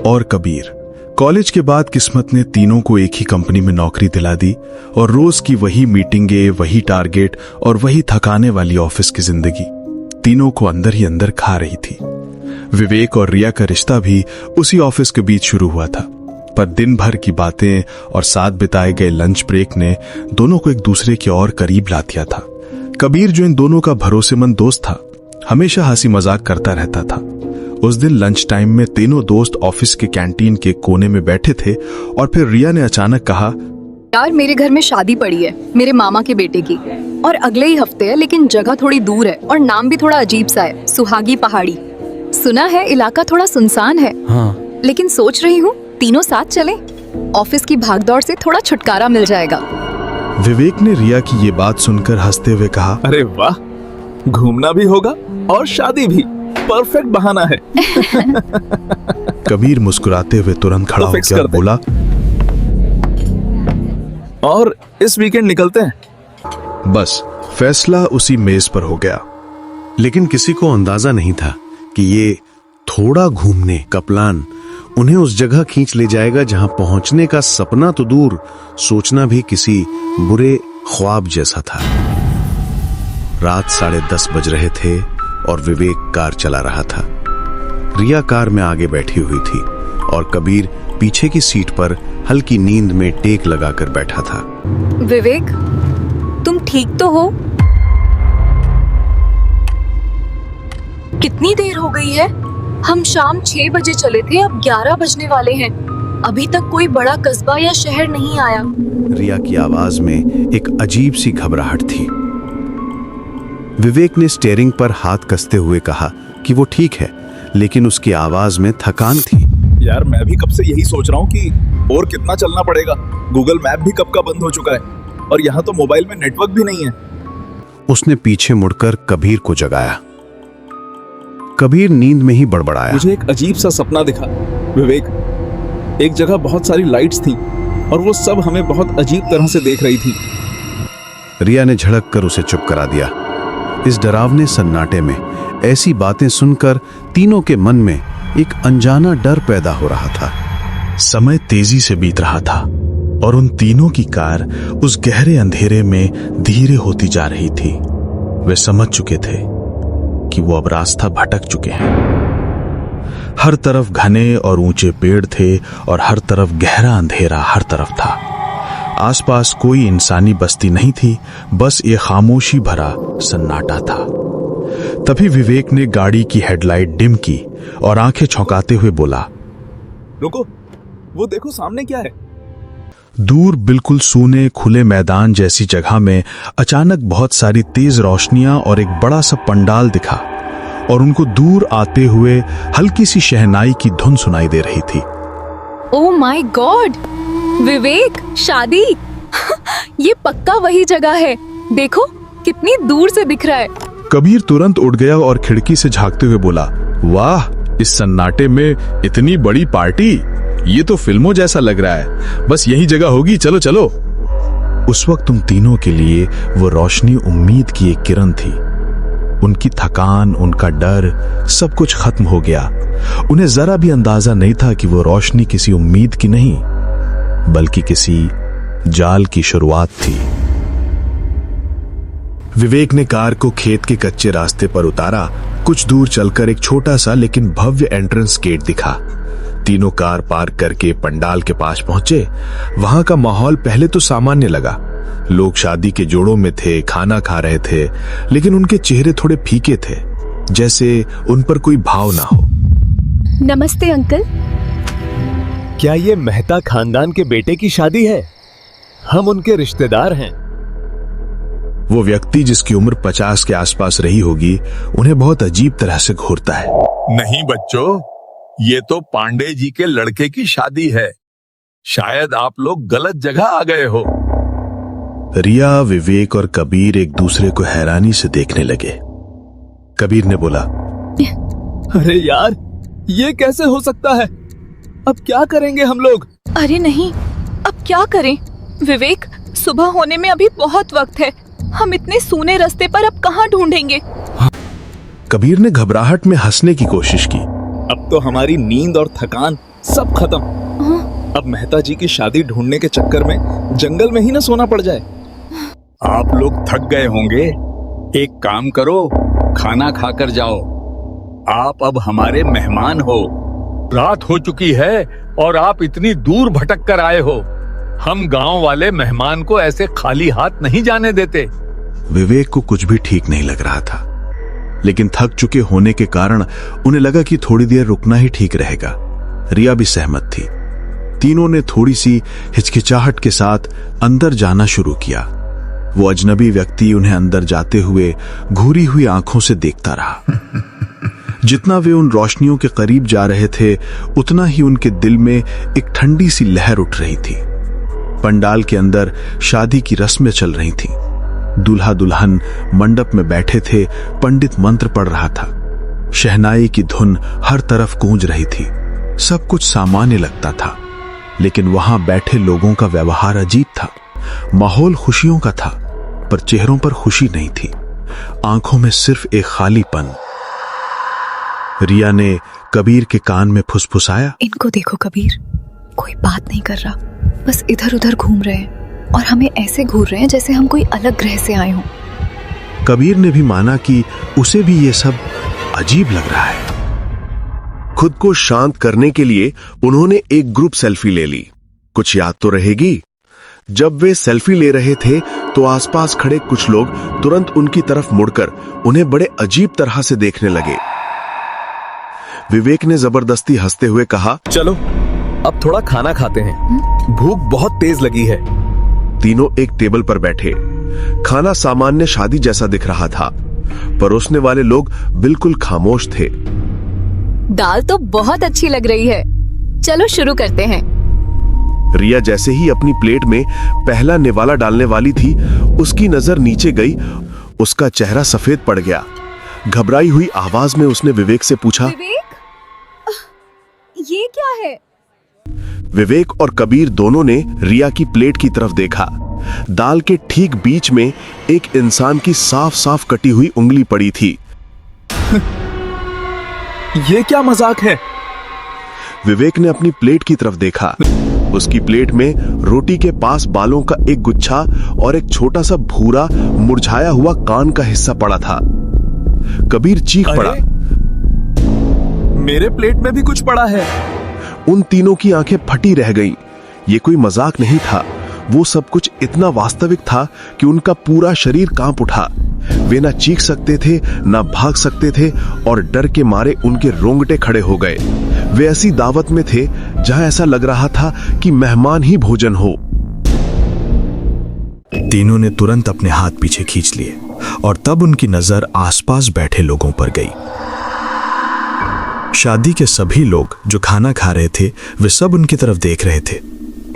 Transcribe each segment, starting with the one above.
और कबीर। कॉलेज के बाद किस्मत ने तीनों को एक ही कंपनी में नौकरी दिला दी और रोज की वही मीटिंगें, वही टारगेट और वही थकाने वाली ऑफिस की जिंदगी तीनों को अंदर ही अंदर खा रही थी। विवेक और रिया का रिश्ता भी उसी ऑफिस के बीच शुरू हुआ था, पर दिन भर की बातें और साथ बिताए गए लंच ब्रेक ने दोनों को एक दूसरे के और करीब ला दिया था। कबीर, जो इन दोनों का भरोसेमंद दोस्त था, हमेशा हंसी मजाक करता रहता था। उस दिन लंच टाइम में तीनों दोस्त ऑफिस के कैंटीन के कोने में बैठे थे और फिर रिया ने अचानक कहा, यार मेरे घर में शादी पड़ी है मेरे मामा के बेटे की, और अगले ही हफ्ते है, लेकिन जगह थोड़ी दूर है और नाम भी थोड़ा अजीब सा है, सुहागी पहाड़ी। सुना है इलाका थोड़ा सुनसान है। हाँ। लेकिन सोच रही हूँ तीनों साथ चलें, ऑफिस की भागदौड़ से थोड़ा छुटकारा मिल जाएगा। विवेक ने रिया की ये बात सुनकर हंसते हुए कहा, अरे वाह, घूमना भी होगा और शादी भी, परफेक्ट बहाना है। कबीर मुस्कुराते हुए तुरंत खड़ा तो फिक्स होकर करते। बोला, और इस वीकेंड निकलते हैं। बस फैसला उसी मेज पर हो गया। लेकिन किसी को अंदाजा नहीं था कि ये थोड़ा घूमने का प्लान उन्हें उस जगह खींच ले जाएगा जहां पहुंचने का सपना तो दूर, सोचना भी किसी बुरे ख्वाब जैसा था। रात 10:30 बज रहे थे और विवेक कार चला रहा था। रिया कार में आगे बैठी हुई थी और कबीर पीछे की सीट पर हल्की नींद में टेक लगाकर बैठा था। विवेक, तुम ठीक तो हो? कितनी देर हो गई है? हम शाम 6 बजे चले थे, अब 11 बजने वाले हैं। अभी तक कोई बड़ा कस्बा या शहर नहीं आया। रिया की आवाज में एक अजीब सी घबराहट थी। विवेक ने स्टीयरिंग पर हाथ कसते हुए कहा कि वो ठीक है, लेकिन उसकी आवाज में थकान थी। यार मैं भी कब से यही सोच रहा हूँ कि और कितना चलना पड़ेगा। गूगल मैप भी कब का बंद हो चुका है और यहाँ तो मोबाइल में नेटवर्क भी नहीं है। उसने पीछे मुड़कर कबीर को जगाया। कबीर नींद में ही बड़बड़ाया, मुझे एक अजीब सा सपना दिखा विवेक। एक जगह बहुत सारी लाइट्स थी और वो सब हमें बहुत अजीब तरह से देख रही थी। रिया ने झड़क कर उसे चुप करा दिया। इस डरावने सन्नाटे में ऐसी बातें सुनकर तीनों के मन में एक अनजाना डर पैदा हो रहा था। समय तेजी से बीत रहा था और उन तीनों की कार उस गहरे अंधेरे में धीरे होती जा रही थी। वे समझ चुके थे कि वो अब रास्ता भटक चुके हैं। हर तरफ घने और ऊंचे पेड़ थे और हर तरफ गहरा अंधेरा हर तरफ था। आसपास कोई इंसानी बस्ती नहीं थी, बस ये खामोशी भरा सन्नाटा था। तभी विवेक ने गाड़ी की हेडलाइट डिम की और आंखें झौंकाते हुए बोला, रुको, वो देखो सामने क्या है। दूर बिल्कुल सूने खुले मैदान जैसी जगह में अचानक बहुत सारी तेज रोशनियां और एक बड़ा सा पंडाल दिखा और उनको दूर आते हुए हल्की सी शहनाई की धुन सुनाई दे रही थी। ओह माय गॉड, विवेक, शादी! ये पक्का वही जगह है। देखो कितनी दूर से दिख रहा है। कबीर तुरंत उठ गया और खिड़की से झांकते हुए बोला, वाह, इस सन्नाटे में इतनी बड़ी पार्टी, ये तो फिल्मों जैसा लग रहा है। बस यही जगह होगी, चलो चलो। उस वक्त तुम तीनों के लिए वो रोशनी उम्मीद की एक किरण थी। उनकी थकान, उनका डर, सब कुछ खत्म हो गया। उन्हें जरा भी अंदाजा नहीं था कि वो रोशनी किसी उम्मीद की नहीं, बल्कि किसी जाल की शुरुआत थी। विवेक ने कार को खेत के कच्चे रास्ते पर उतारा। कुछ दूर चलकर एक छोटा सा लेकिन भव्य एंट्रेंस गेट दिखा। तीनों कार पार्क करके पंडाल के पास पहुंचे। वहां का माहौल पहले तो सामान्य लगा। लोग शादी के जोड़ों में थे, खाना खा रहे थे, लेकिन उनके चेहरे थोड़े फीके थे, जैसे उन पर कोई भाव ना हो। नमस्ते अंकल। क्या ये मेहता खानदान के बेटे की शादी है? हम उनके रिश्तेदार हैं। वो व्यक्ति जिसकी उम्र 50 के आसपास रही होगी, उन्हें बहुत अजीब तरह से घूरता है। नहीं बच्चों, ये तो पांडे जी के लड़के की शादी है। शायद आप लोग गलत जगह आ गए हो। रिया, विवेक और कबीर एक दूसरे को हैरानी से देखने लगे। कबीर ने बोला, अरे यार, ये कैसे हो सकता है? अब क्या करेंगे हम लोग? अरे नहीं, अब क्या करें? विवेक, सुबह होने में अभी बहुत वक्त है। हम इतने सूने रास्ते पर अब कहाँ ढूंढेंगे? कबीर ने घबराहट में हंसने की कोशिश की। अब तो हमारी नींद और थकान सब खत्म। अब मेहता जी की शादी ढूंढने के चक्कर में जंगल में ही ना सोना पड़ जाए। आप लोग थक गए होंगे, एक काम करो, खाना खाकर जाओ। आप अब हमारे मेहमान हो। रात हो चुकी है और आप इतनी दूर भटक कर आए हो। हम गांव वाले मेहमान को ऐसे खाली हाथ नहीं जाने देते। विवेक को कुछ भी ठीक नहीं लग रहा था, लेकिन थक चुके होने के कारण उन्हें लगा कि थोड़ी देर रुकना ही ठीक रहेगा। रिया भी सहमत थी। तीनों ने थोड़ी सी हिचकिचाहट के साथ अंदर जाना शुरू किया। वो अजनबी व्यक्ति उन्हें अंदर जाते हुए घूरी हुई आंखों से देखता रहा। जितना वे उन रोशनियों के करीब जा रहे थे, उतना ही उनके दिल में एक ठंडी सी लहर उठ रही थी। पंडाल के अंदर शादी की रस्में चल रही थीं। दूल्हा दुल्हन मंडप में बैठे थे। पंडित मंत्र पढ़ रहा था। शहनाई की धुन हर तरफ गूंज रही थी। सब कुछ सामान्य लगता था, लेकिन वहां बैठे लोगों का व्यवहार अजीब था। माहौल खुशियों का था, पर चेहरों पर खुशी नहीं थी। आंखों में सिर्फ एक खालीपन। रिया ने कबीर के कान में फुसफुसाया, इनको देखो कबीर, कोई बात नहीं कर रहा, बस इधर उधर घूम रहे हैं और हमें ऐसे घूर रहे हैं जैसे हम कोई अलग ग्रह से आए हों। कबीर ने भी माना कि उसे भी ये सब अजीब लग रहा है। खुद को शांत करने के लिए उन्होंने एक ग्रुप सेल्फी ले ली। कुछ याद तो रहेगी। जब वे सेल्फी ले रहे थे तो आसपास खड़े कुछ लोग तुरंत उनकी तरफ मुड़कर उन्हें बड़े अजीब तरह से देखने लगे। विवेक ने जबरदस्ती हंसते हुए कहा, चलो अब थोड़ा खाना खाते हैं, भूख बहुत तेज लगी है। तीनों एक टेबल पर बैठे। खाना सामान्य शादी जैसा दिख रहा था। परोसने वाले लोग बिल्कुल खामोश थे। दाल तो बहुत अच्छी लग रही है, चलो शुरू करते हैं। रिया जैसे ही अपनी प्लेट में पहला निवाला डालने वाली थी, उसकी नजर नीचे गई। उसका चेहरा सफेद पड़ गया। घबराई हुई आवाज में उसने विवेक से पूछा, विवेक, ये क्या है? विवेक और कबीर दोनों ने रिया की प्लेट की तरफ देखा। दाल के ठीक बीच में एक इंसान की साफ साफ कटी हुई उंगली पड़ी थी। ये क्या मजाक है? विवेक ने अपनी प्लेट की तरफ देखा। उसकी प्लेट में रोटी के पास बालों का एक गुच्छा और एक छोटा सा भूरा मुरझाया हुआ कान का हिस्सा पड़ा था। कबीर चीख पड़ा, मेरे प्लेट में भी कुछ पड़ा है। उन तीनों की आंखें फटी रह गईं। ये कोई मजाक नहीं था। वो सब कुछ इतना वास्तविक था कि उनका पूरा शरीर कांप उठा। वे ना चीख सकते थे, ना भाग सकते थे और डर के मारे उनके रोंगटे खड़े हो गए। वे ऐसी दावत में थे जहां ऐसा लग रहा था कि मेहमान ही भोजन हो। तीनों ने तुरंत अपने हाथ पीछे खींच लिए और तब उनकी नजर आसपास बैठे लोगों पर गई। शादी के सभी लोग जो खाना खा रहे थे, वे सब उनकी तरफ देख रहे थे।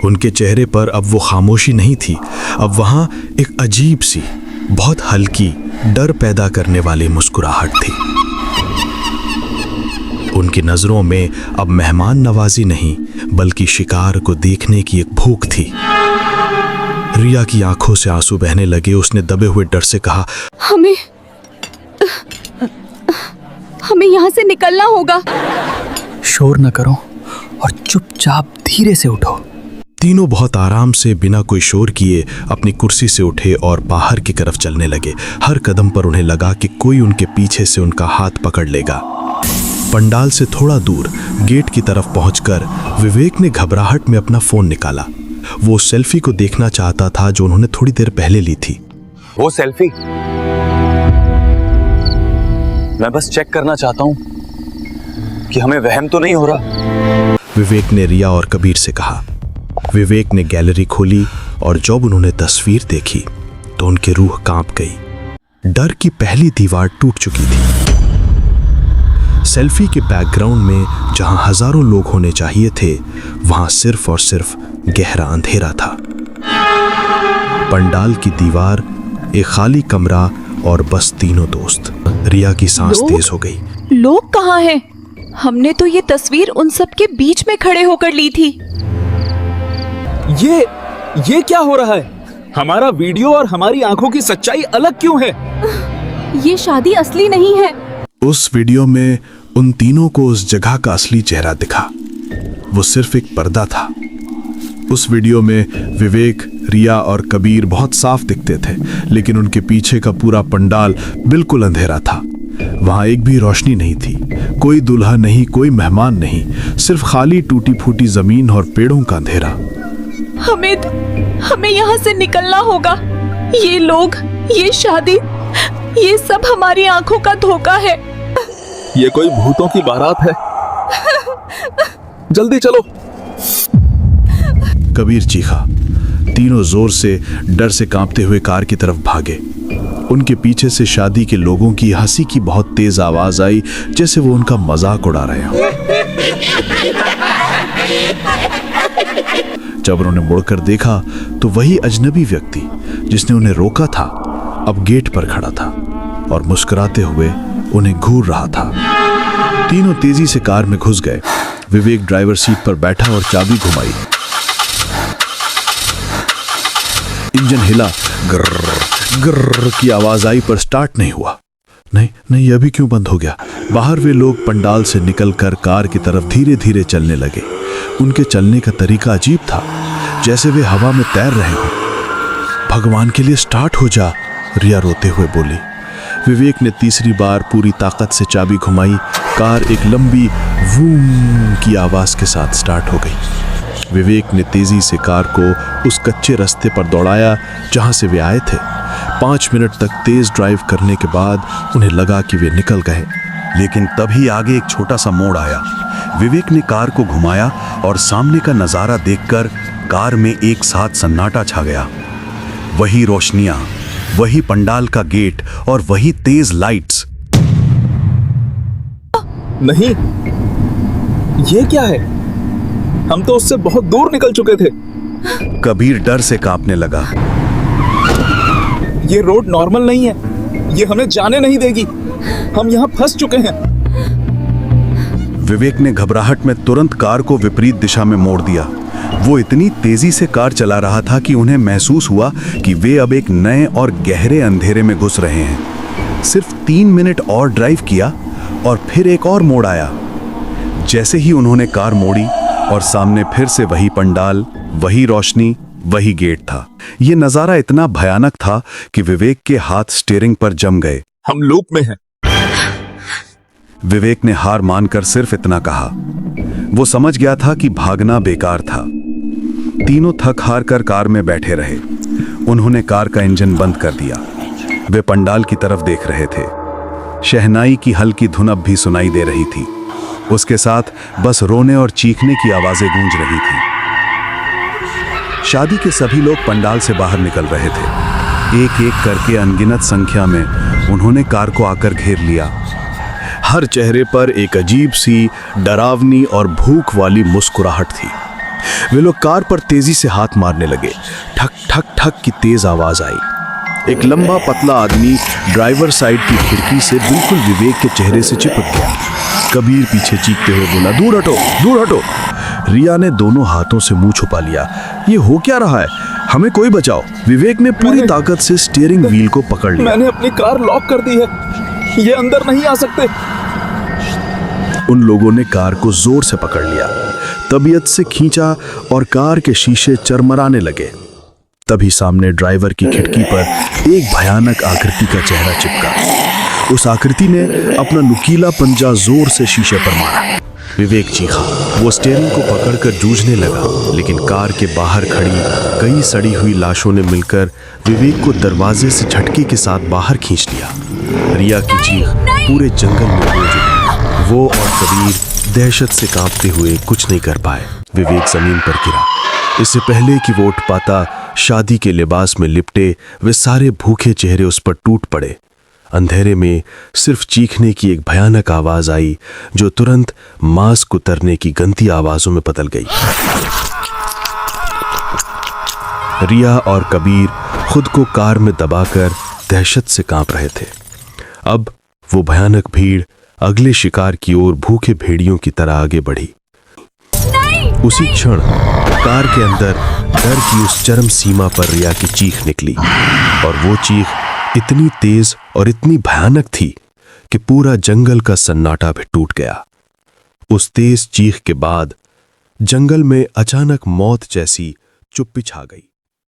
उनके चेहरे पर अब वो खामोशी नहीं थी, अब वहां एक अजीब सी, बहुत हल्की, डर पैदा करने वाली मुस्कुराहट थी। उनकी नजरों में अब मेहमान नवाजी नहीं, बल्कि शिकार को देखने की एक भूख थी। रिया की आंखों से आंसू बहने लगे। उसने दबे हुए डर से कहा, हमें यहाँ से निकलना होगा। शोर न करो और चुपचाप धीरे से उठो। तीनों बहुत आराम से बिना कोई शोर किए अपनी कुर्सी से उठे और बाहर की तरफ चलने लगे। हर कदम पर उन्हें लगा कि कोई उनके पीछे से उनका हाथ पकड़ लेगा। पंडाल से थोड़ा दूर गेट की तरफ पहुंचकर विवेक ने घबराहट में अपना फोन निकाला। वो सेल्फी को देखना चाहता था जो उन्होंने थोड़ी देर पहले ली थी। वो सेल्फी, मैं बस चेक करना चाहता हूं कि हमें वहम तो नहीं हो रहा। विवेक ने रिया और कबीर से कहा। विवेक ने गैलरी खोली और जब उन्होंने तस्वीर देखी तो उनकी रूह कांप गई। डर की पहली दीवार टूट चुकी थी। सेल्फी के बैकग्राउंड में जहां हजारों लोग होने चाहिए थे, वहां सिर्फ और सिर्फ गहरा अंधेरा था। पंडाल की दीवार, एक खाली कमरा और बस तीनों दोस्त। रिया की सांस तेज हो गई। लोग कहाँ हैं? हमने तो ये तस्वीर उन सब के बीच में खड़े होकर ली थी। ये क्या हो रहा है? हमारा वीडियो और हमारी आंखों की सच्चाई अलग क्यों है? ये शादी असली नहीं है। उस वीडियो में उन तीनों को उस जगह का असली चेहरा दिखा। वो सिर्फ एक पर्दा था। उस वीडियो में विवेक, रिया और कबीर बहुत साफ दिखते थे, लेकिन उनके पीछे का पूरा पंडाल बिल्कुल अंधेरा था। वहां एक भी रोशनी नहीं थी, कोई दूल्हा नहीं, कोई मेहमान नहीं, सिर्फ खाली टूटी फूटी जमीन और पेड़ों का अंधेरा। हमें यहाँ से निकलना होगा। ये लोग, ये शादी, ये सब हमारी आंखों का धोखा है। ये कोई भूतों की बारात है। जल्दी चलो। कबीर चीखा। तीनों जोर से डर से कांपते हुए कार की तरफ भागे। उनके पीछे से शादी के लोगों की हंसी की बहुत तेज आवाज आई, जैसे वो उनका मजाक उड़ा रहे हों। जब उन्होंने मुड़कर देखा तो वही अजनबी व्यक्ति जिसने उन्हें रोका था अब गेट पर खड़ा था और मुस्कुराते हुए उन्हें घूर रहा था। तीनों तेजी से कार में घुस गए। विवेक ड्राइवर सीट पर बैठा और चाबी घुमाई। इंजन हिला, ग्रर ग्रर की आवाज आई, पर स्टार्ट नहीं हुआ। नहीं, अभी क्यों बंद हो गया? बाहर वे लोग पंडाल से निकलकर कार की तरफ धीरे धीरे चलने लगे। उनके चलने का तरीका अजीब था, जैसे वे हवा में तैर रहे हों। भगवान के लिए स्टार्ट हो जा, रिया रोते हुए बोली। विवेक ने तीसरी बार पूरी ताकत से चाबी घुमाई। कार एक लंबी वूम की आवाज के साथ स्टार्ट हो गई। विवेक ने तेजी से कार को उस कच्चे रास्ते पर दौड़ाया जहां से वे आए थे। 5 मिनट तक तेज ड्राइव करने के बाद उन्हें लगा कि वे निकल गए, लेकिन तभी आगे एक छोटा सा मोड़ आया। विवेक ने कार को घुमाया और सामने का नजारा देखकर कार में एक साथ सन्नाटा छा गया। वही रोशनियां, वही पंडाल का गेट और वही तेज लाइट्स। नहीं, ये क्या है? हम तो उससे बहुत दूर निकल चुके थे। कबीर डर से कांपने लगा। ये रोड नॉर्मल नहीं है, ये हमें जाने नहीं देगी। हम यहाँ फंस चुके हैं। विवेक ने घबराहट में तुरंत कार को विपरीत दिशा में मोड़ दिया। वो इतनी तेजी से कार चला रहा था कि उन्हें महसूस हुआ कि वे अब एक नए और गहरे अंधेरे में घुस रहे हैं। सिर्फ 3 मिनट और ड्राइव किया और फिर एक और मोड़ आया। जैसे ही उन्होंने कार मोड़ी और सामने फिर से वही पंडाल, वही रोशनी, वही गेट था। ये नजारा इतना भयानक था कि विवेक के हाथ स्टीयरिंग पर जम गए। हम लूप में हैं। विवेक ने हार मानकर सिर्फ इतना कहा। वो समझ गया था कि भागना बेकार था। तीनों थक हार कर कार में बैठे रहे। उन्होंने कार का इंजन बंद कर दिया। वे पंडाल की तरफ देख रहे थे। शहनाई की हल्की धुन अब भी सुनाई दे रही थी। उसके साथ बस रोने और चीखने की आवाजें गूंज रही थी। शादी के सभी लोग पंडाल से बाहर निकल रहे थे। एक एक करके अनगिनत संख्या में उन्होंने कार को आकर घेर लिया। हर चेहरे पर एक अजीब सी डरावनी और भूख वाली मुस्कुराहट थी। वे लोग कार पर तेजी से हाथ मारने लगे। ठक ठक ठक की तेज आवाज आई। एक लंबा पतला आदमी ड्राइवर साइड की खिड़की से बिल्कुल विवेक के चेहरे से चिपक गया। कबीर पीछे चीखते हुए बोला, दूर हटो, दूर हटो। रिया ने दोनों हाथों से मुंह छुपा लिया। ये हो क्या रहा है? हमें कोई बचाओ। विवेक ने पूरी ताकत से स्टीयरिंग व्हील को पकड़ लिया। मैंने अपनी कार लॉक कर दी है, ये अंदर नहीं आ सकते। उन लोगों ने कार को जोर से पकड़ लिया, तबीयत से खींचा और कार के शीशे चरमराने लगे। तभी सामने ड्राइवर की खिड़की पर एक भयानक आकृति का चेहरा चिपका। उस आकृति ने अपना नुकीला पंजा जोर से शीशे पर मारा। विवेक चीखा। वो स्टीयरिंग को पकड़कर जूझने लगा, लेकिन कार के बाहर खड़ी कई सड़ी हुई लाशों ने मिलकर विवेक को दरवाजे से झटके के साथ बाहर खींच लिया। रिया की चीख पूरे जंगल में गूंज उठी। वो और कबीर दहशत से कांपते हुए कुछ नहीं कर पाए। विवेक जमीन पर गिरा। इससे पहले कि वो उठ पाता, शादी के लिबास में लिपटे वे सारे भूखे चेहरे उस पर टूट पड़े। अंधेरे में सिर्फ चीखने की एक भयानक आवाज आई, जो तुरंत मास्क उतरने की गंदी आवाजों में बदल गई। रिया और कबीर खुद को कार में दबाकर दहशत से कांप रहे थे। अब वो भयानक भीड़ अगले शिकार की ओर भूखे भेड़ियों की तरह आगे बढ़ी। उसी क्षण कार के अंदर डर की उस चरम सीमा पर रिया की चीख निकली, और वो चीख इतनी तेज और इतनी भयानक थी कि पूरा जंगल का सन्नाटा भी टूट गया। उस तेज चीख के बाद जंगल में अचानक मौत जैसी चुप्पी छा गई।